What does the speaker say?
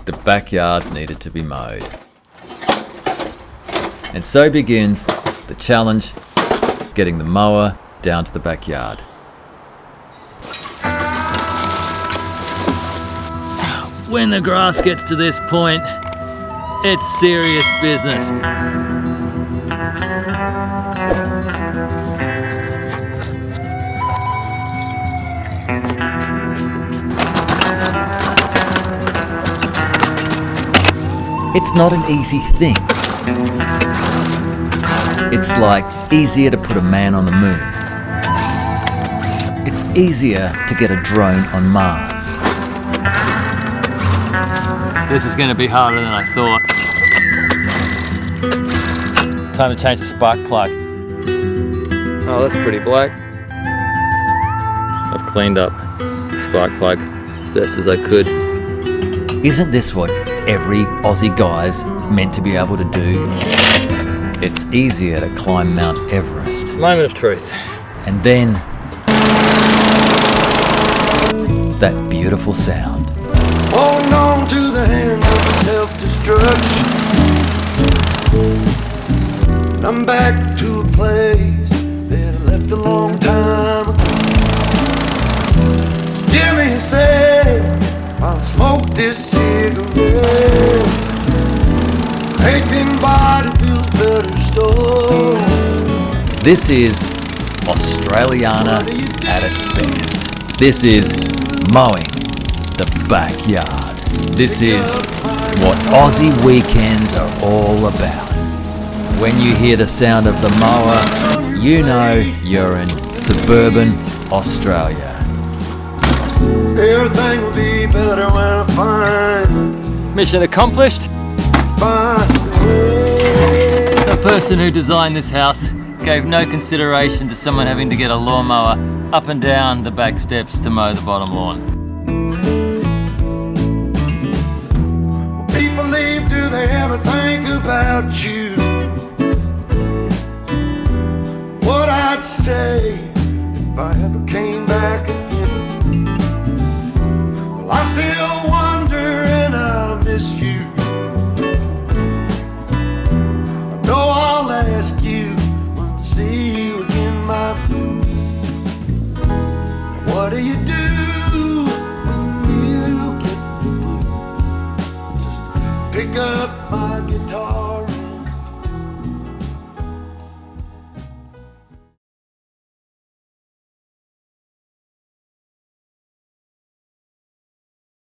The backyard needed to be mowed. And so begins the challenge, getting the mower down to the backyard. When the grass gets to this point, it's serious business. It's not an easy thing. It's like easier to put a man on the moon. It's easier to get a drone on Mars. This is going to be harder than I thought. Time to change the spark plug. Oh, that's pretty black. I've cleaned up the spark plug as best as I could. Isn't this what every Aussie guy's meant to be able to do? It's easier to climb Mount Everest. Moment of truth. And then that beautiful sound. Holding on to the hand of self-destruction. I'm back to a place that I left a long time ago. Give me a sec while I smoke this cigarette. Aching body feels better still. This is Australiana at its best. This is mowing the backyard. This is what Aussie weekends are all about. When you hear the sound of the mower, you know you're in suburban Australia. Everything will be better when I find. Mission accomplished. The person who designed this house gave no consideration to someone having to get a lawnmower up and down the back steps to mow the bottom lawn. When people leave, do they ever think about you? What I'd say if I ever came back again. Well, I still wonder and I miss you. I know I'll ask you when I see you again, my friend. What do you do when you get the blues? Just pick up